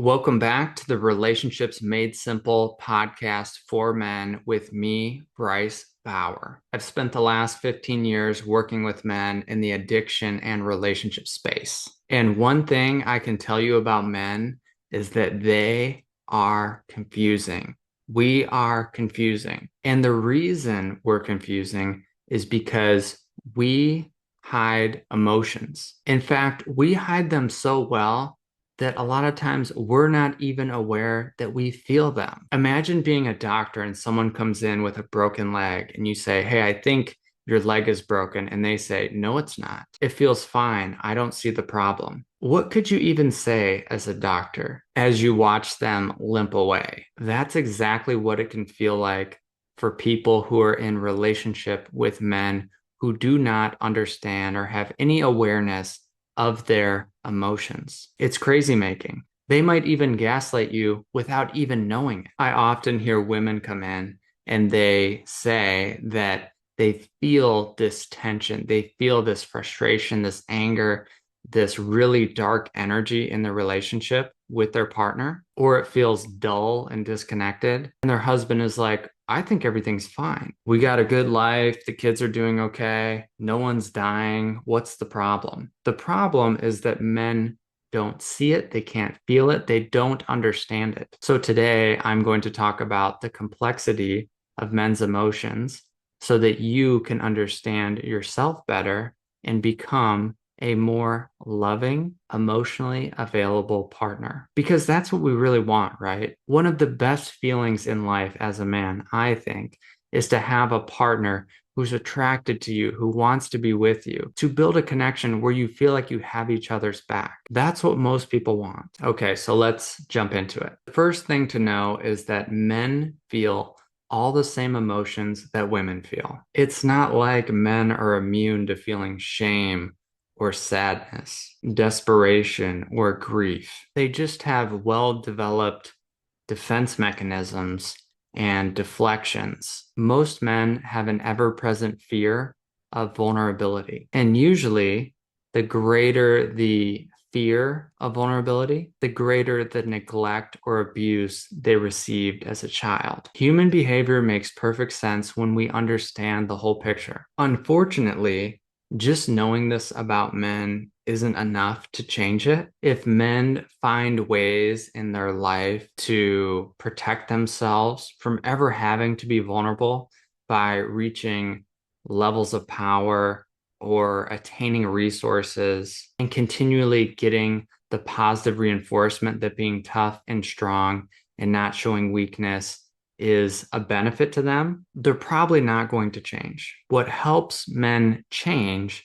Welcome back to the Relationships Made Simple podcast for men with me, Bryce Bauer. I've spent the last 15 years working with men in the addiction and relationship space. And one thing I can tell you about men is that they are confusing. We are confusing. And the reason we're confusing is because we hide emotions. In fact, we hide them so well that a lot of times we're not even aware that we feel them. Imagine being a doctor and someone comes in with a broken leg and you say, "Hey, I think your leg is broken." And they say, "No, it's not. It feels fine. I don't see the problem." What could you even say as a doctor as you watch them limp away? That's exactly what it can feel like for people who are in relationship with men who do not understand or have any awareness of their emotions. It's crazy making. They might even gaslight you without even knowing it. I often hear women come in and they say that they feel this tension, they feel this frustration, this anger, this really dark energy in the relationship with their partner, or it feels dull and disconnected. And their husband is like, "I think everything's fine. We got a good life. The kids are doing okay. No one's dying. What's the problem?" The problem is that men don't see it. They can't feel it. They don't understand it. So today I'm going to talk about the complexity of men's emotions so that you can understand yourself better and become a more loving, emotionally available partner. Because that's what we really want, right? One of the best feelings in life as a man, I think, is to have a partner who's attracted to you, who wants to be with you, to build a connection where you feel like you have each other's back. That's what most people want. Okay, so let's jump into it. The first thing to know is that men feel all the same emotions that women feel. It's not like men are immune to feeling shame or sadness, desperation, or grief. They just have well-developed defense mechanisms and deflections. Most men have an ever-present fear of vulnerability. And usually, the greater the fear of vulnerability, the greater the neglect or abuse they received as a child. Human behavior makes perfect sense when we understand the whole picture. Unfortunately, just knowing this about men isn't enough to change it. If men find ways in their life to protect themselves from ever having to be vulnerable by reaching levels of power or attaining resources and continually getting the positive reinforcement that being tough and strong and not showing weakness is a benefit to them, they're probably not going to change. What helps men change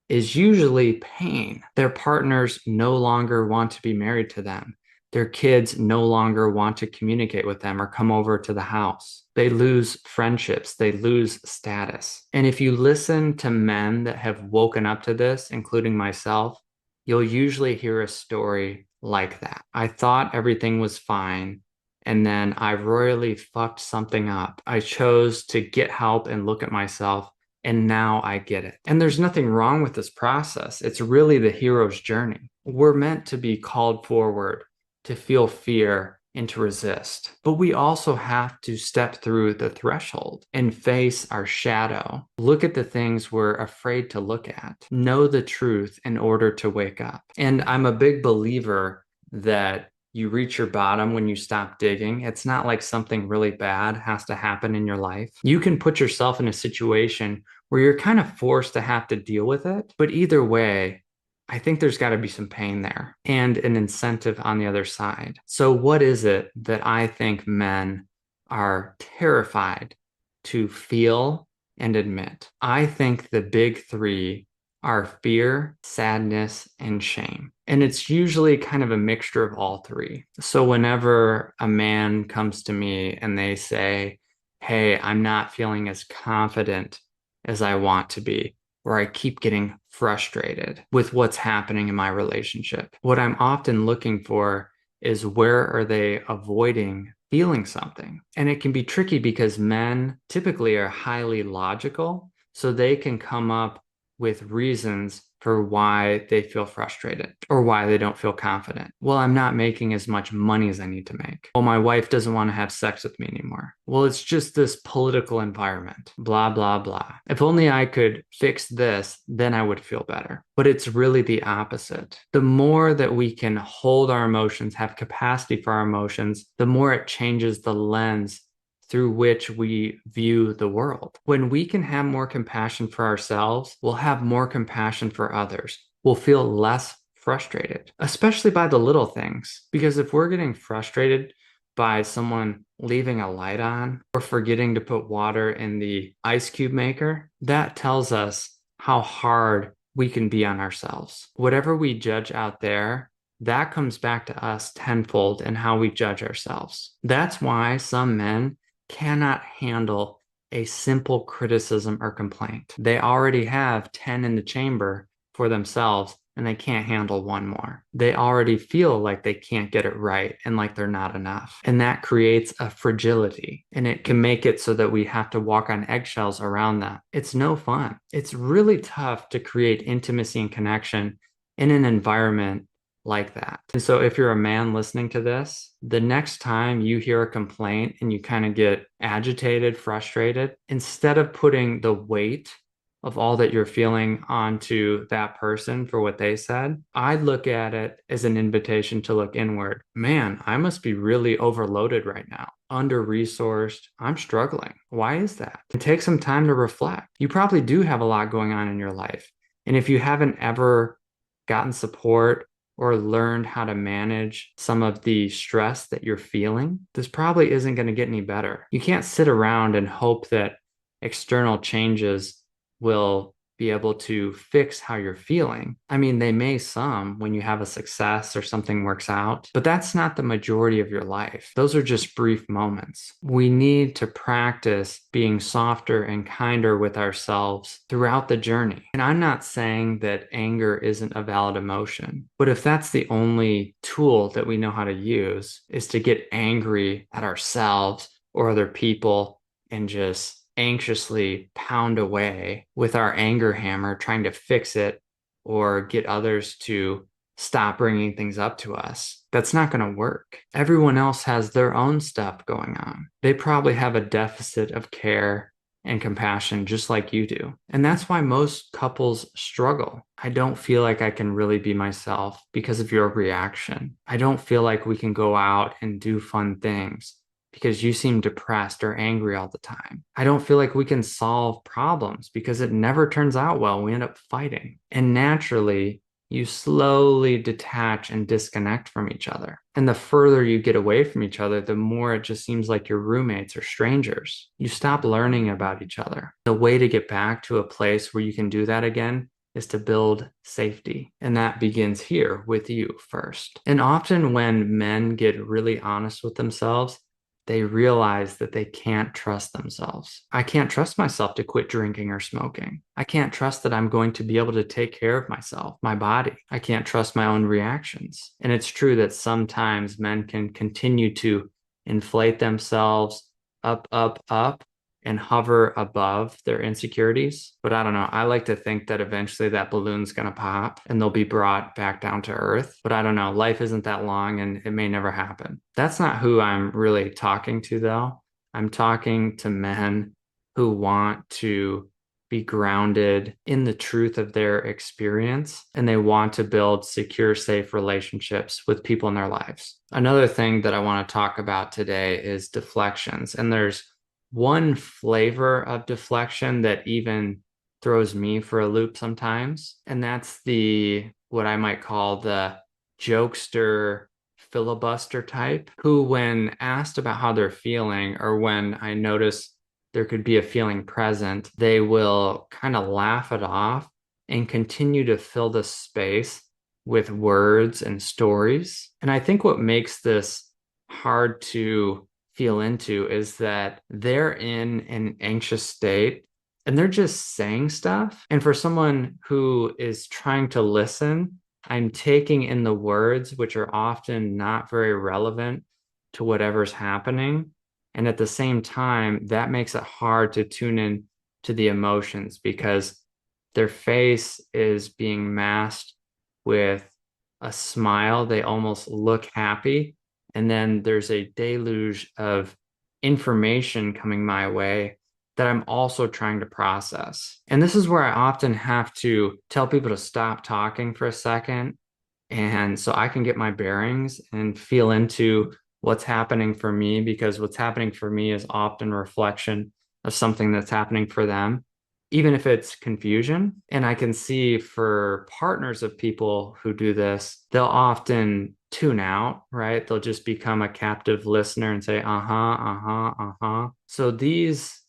is usually pain. Their partners no longer want to be married to them. Their kids no longer want to communicate with them or come over to the house. They lose friendships, they lose status. And if you listen to men that have woken up to this, including myself, you'll usually hear a story like that. "I thought everything was fine, and then I royally fucked something up. I chose to get help and look at myself, and now I get it." And there's nothing wrong with this process. It's really the hero's journey. We're meant to be called forward, to feel fear, and to resist. But we also have to step through the threshold and face our shadow. Look at the things we're afraid to look at. Know the truth in order to wake up. And I'm a big believer that you reach your bottom when you stop digging. It's not like something really bad has to happen in your life. You can put yourself in a situation where you're kind of forced to have to deal with it. But either way, I think there's got to be some pain there and an incentive on the other side. So, what is it that I think men are terrified to feel and admit? I think the big three are fear, sadness, and shame. And it's usually kind of a mixture of all three. So, whenever a man comes to me and they say, "Hey, I'm not feeling as confident as I want to be," or "I keep getting frustrated with what's happening in my relationship," what I'm often looking for is where are they avoiding feeling something? And it can be tricky because men typically are highly logical, so they can come up with reasons for why they feel frustrated or why they don't feel confident. Well, I'm not making as much money as I need to make. Well, my wife doesn't want to have sex with me anymore. Well, it's just this political environment, blah, blah, blah. If only I could fix this, then I would feel better. But it's really the opposite. The more that we can hold our emotions, have capacity for our emotions, the more it changes the lens through which we view the world. When we can have more compassion for ourselves, we'll have more compassion for others. We'll feel less frustrated, especially by the little things. Because if we're getting frustrated by someone leaving a light on or forgetting to put water in the ice cube maker, that tells us how hard we can be on ourselves. Whatever we judge out there, that comes back to us tenfold in how we judge ourselves. That's why some men cannot handle a simple criticism or complaint. They already have 10 in the chamber for themselves and they can't handle one more. They already feel like they can't get it right and like they're not enough. And that creates a fragility and it can make it so that we have to walk on eggshells around that. It's no fun. It's really tough to create intimacy and connection in an environment like that. And so if you're a man listening to this, the next time you hear a complaint and you kind of get agitated, frustrated, instead of putting the weight of all that you're feeling onto that person for what they said, I'd look at it as an invitation to look inward. Man, I must be really overloaded right now, under-resourced. I'm struggling. Why is that? And take some time to reflect. You probably do have a lot going on in your life. And if you haven't ever gotten support or learned how to manage some of the stress that you're feeling, this probably isn't going to get any better. You can't sit around and hope that external changes will be able to fix how you're feeling. I mean, they may some when you have a success or something works out, but that's not the majority of your life. Those are just brief moments. We need to practice being softer and kinder with ourselves throughout the journey. And I'm not saying that anger isn't a valid emotion, but if that's the only tool that we know how to use is to get angry at ourselves or other people and just anxiously pound away with our anger hammer, trying to fix it or get others to stop bringing things up to us. That's not going to work. Everyone else has their own stuff going on. They probably have a deficit of care and compassion just like you do. And that's why most couples struggle. I don't feel like I can really be myself because of your reaction. I don't feel like we can go out and do fun things because you seem depressed or angry all the time. I don't feel like we can solve problems because it never turns out well. We end up fighting. And naturally, you slowly detach and disconnect from each other. And the further you get away from each other, the more it just seems like you're roommates or strangers. You stop learning about each other. The way to get back to a place where you can do that again is to build safety. And that begins here with you first. And often when men get really honest with themselves, they realize that they can't trust themselves. I can't trust myself to quit drinking or smoking. I can't trust that I'm going to be able to take care of myself, my body. I can't trust my own reactions. And it's true that sometimes men can continue to inflate themselves up, and hover above their insecurities. But I don't know. I like to think that eventually that balloon's going to pop and they'll be brought back down to earth. But I don't know. Life isn't that long and it may never happen. That's not who I'm really talking to, though. I'm talking to men who want to be grounded in the truth of their experience and they want to build secure, safe relationships with people in their lives. Another thing that I want to talk about today is deflections. And there's one flavor of deflection that even throws me for a loop sometimes, and that's the what I might call the jokester filibuster type, who when asked about how they're feeling or when I notice there could be a feeling present, they will kind of laugh it off and continue to fill the space with words and stories. And I think what makes this hard to feel into is that they're in an anxious state and they're just saying stuff. And for someone who is trying to listen, I'm taking in the words, which are often not very relevant to whatever's happening. And at the same time, that makes it hard to tune in to the emotions because their face is being masked with a smile. They almost look happy. And then there's a deluge of information coming my way that I'm also trying to process. And this is where I often have to tell people to stop talking for a second. And so I can get my bearings and feel into what's happening for me, because what's happening for me is often a reflection of something that's happening for them, even if it's confusion. And I can see for partners of people who do this, they'll often tune out, right? They'll just become a captive listener and say, uh-huh, uh-huh, uh-huh. So these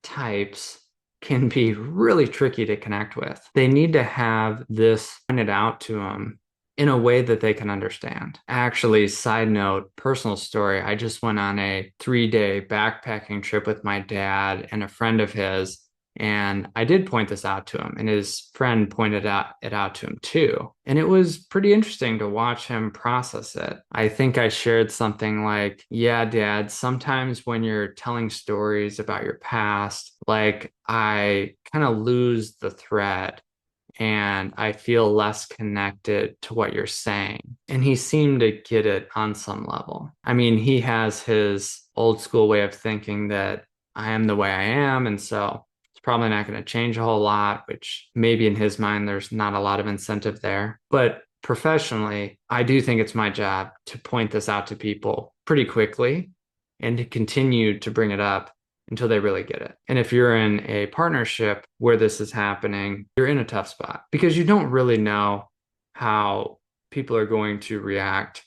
types can be really tricky to connect with. They need to have this pointed out to them in a way that they can understand. Actually, side note, personal story, I just went on a 3-day backpacking trip with my dad and a friend of his. And I did point this out to him, and his friend pointed it out to him too. And it was pretty interesting to watch him process it. I think I shared something like, yeah, Dad, sometimes when you're telling stories about your past, like I kind of lose the thread and I feel less connected to what you're saying. And he seemed to get it on some level. I mean, he has his old school way of thinking that I am the way I am. And so it's probably not going to change a whole lot, which maybe in his mind, there's not a lot of incentive there. But professionally, I do think it's my job to point this out to people pretty quickly and to continue to bring it up until they really get it. And if you're in a partnership where this is happening, you're in a tough spot because you don't really know how people are going to react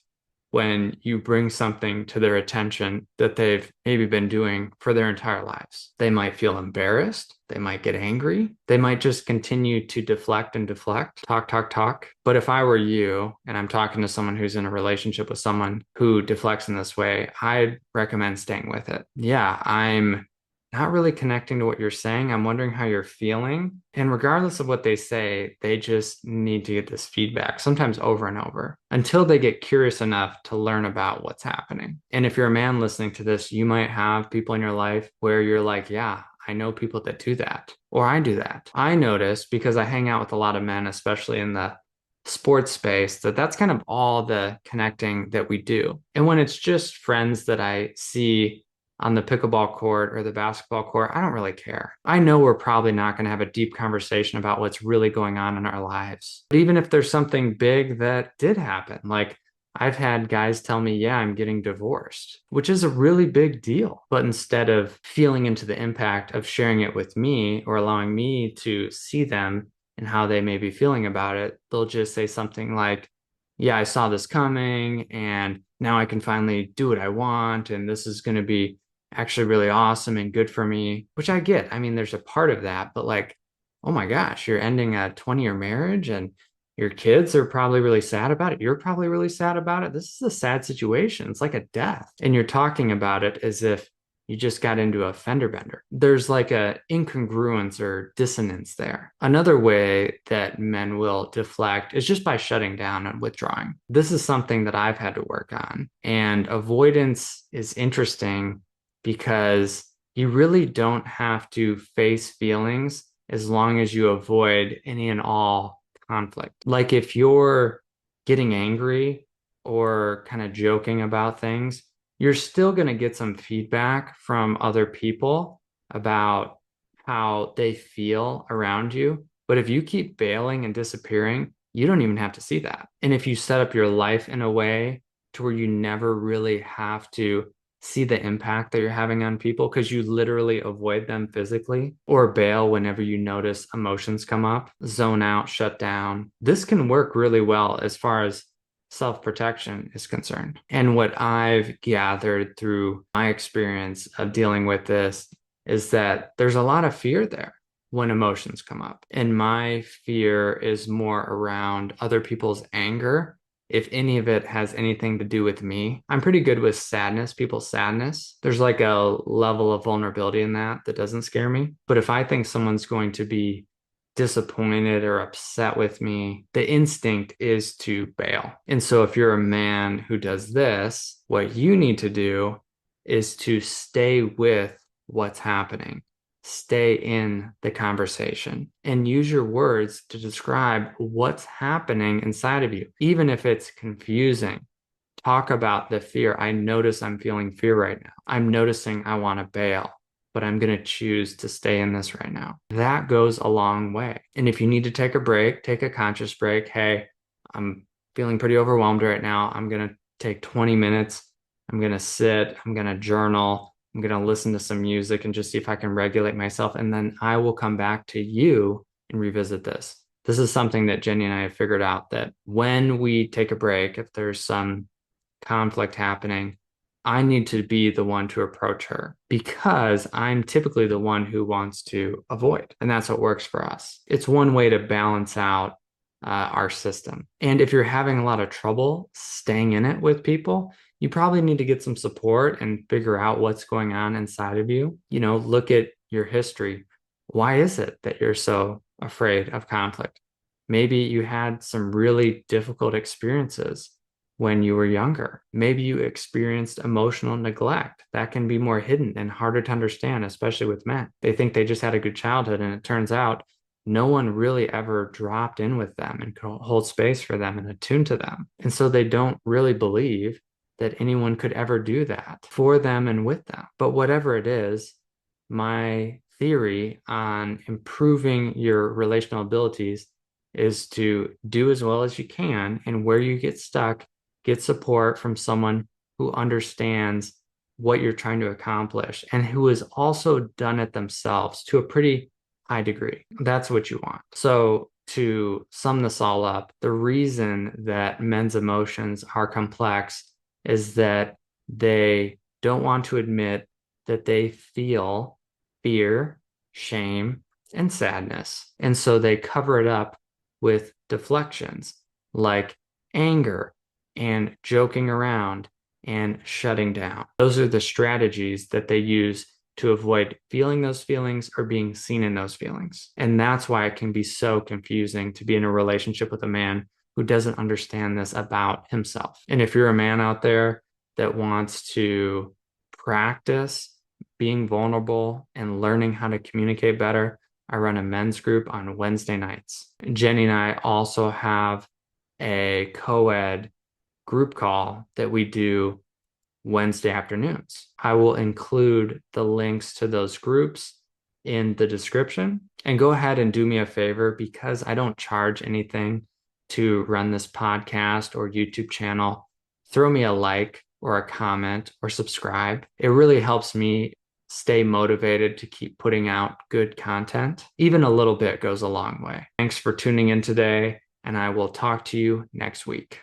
when you bring something to their attention that they've maybe been doing for their entire lives. They might feel embarrassed. They might get angry. They might just continue to deflect and deflect, talk, talk, talk. But if I were you and I'm talking to someone who's in a relationship with someone who deflects in this way, I'd recommend staying with it. Yeah, I'm not really connecting to what you're saying. I'm wondering how you're feeling. And regardless of what they say, they just need to get this feedback, sometimes over and over, until they get curious enough to learn about what's happening. And if you're a man listening to this, you might have people in your life where you're like, yeah, I know people that do that, or I do that. I notice because I hang out with a lot of men, especially in the sports space, that that's kind of all the connecting that we do. And when it's just friends that I see on the pickleball court or the basketball court, I don't really care. I know we're probably not going to have a deep conversation about what's really going on in our lives. But even if there's something big that did happen, like I've had guys tell me, yeah, I'm getting divorced, which is a really big deal. But instead of feeling into the impact of sharing it with me or allowing me to see them and how they may be feeling about it, they'll just say something like, yeah, I saw this coming and now I can finally do what I want. And this is going to be actually really awesome and good for me, which I get. I mean, there's a part of that, but like, oh my gosh, you're ending a 20-year marriage and your kids are probably really sad about it. You're probably really sad about it. This is a sad situation. It's like a death. And you're talking about it as if you just got into a fender bender. There's like a incongruence or dissonance there. Another way that men will deflect is just by shutting down and withdrawing. This is something that I've had to work on. And avoidance is interesting because you really don't have to face feelings as long as you avoid any and all conflict. Like if you're getting angry or kind of joking about things, you're still going to get some feedback from other people about how they feel around you. But if you keep bailing and disappearing, you don't even have to see that. And if you set up your life in a way to where you never really have to see the impact that you're having on people because you literally avoid them physically or bail whenever you notice emotions come up, zone out, shut down. This can work really well as far as self-protection is concerned. And what I've gathered through my experience of dealing with this is that there's a lot of fear there when emotions come up. And my fear is more around other people's anger, if any of it has anything to do with me. I'm pretty good with sadness, people's sadness. There's like a level of vulnerability in that that doesn't scare me. But if I think someone's going to be disappointed or upset with me, the instinct is to bail. And so if you're a man who does this, what you need to do is to stay with what's happening. stay in the conversation and use your words to describe what's happening inside of you, even if it's confusing. Talk about the fear. I notice I'm feeling fear right now. I'm noticing I want to bail, but I'm going to choose to stay in this right now. That goes a long way. And if you need to take a break, take a conscious break. Hey, I'm feeling pretty overwhelmed right now. I'm going to take 20 minutes. I'm going to sit. I'm going to journal. I'm going to listen to some music and just see if I can regulate myself. And then I will come back to you and revisit this. This is something that Jenny and I have figured out, that when we take a break, if there's some conflict happening, I need to be the one to approach her because I'm typically the one who wants to avoid. And that's what works for us. It's one way to balance out our system. And if you're having a lot of trouble staying in it with people, you probably need to get some support and figure out what's going on inside of you. Look at your history. Why is it that you're so afraid of conflict? Maybe you had some really difficult experiences when you were younger. Maybe you experienced emotional neglect. That can be more hidden and harder to understand, especially with men. They think they just had a good childhood, and it turns out no one really ever dropped in with them and could hold space for them and attune to them. And so they don't really believe that anyone could ever do that for them and with them. But whatever it is, my theory on improving your relational abilities is to do as well as you can, and where you get stuck, get support from someone who understands what you're trying to accomplish and who has also done it themselves to a pretty high degree. That's what you want. So, to sum this all up, the reason that men's emotions are complex is that they don't want to admit that they feel fear, shame, and sadness. And so they cover it up with deflections like anger and joking around and shutting down. Those are the strategies that they use to avoid feeling those feelings or being seen in those feelings. And that's why it can be so confusing to be in a relationship with a man who doesn't understand this about himself. And if you're a man out there that wants to practice being vulnerable and learning how to communicate better, I run a men's group on Wednesday nights. Jenny and I also have a co-ed group call that we do Wednesday afternoons. I will include the links to those groups in the description. And go ahead and do me a favor, because I don't charge anything to run this podcast or YouTube channel. Throw me a like or a comment or subscribe. It really helps me stay motivated to keep putting out good content. Even a little bit goes a long way. Thanks for tuning in today, and I will talk to you next week.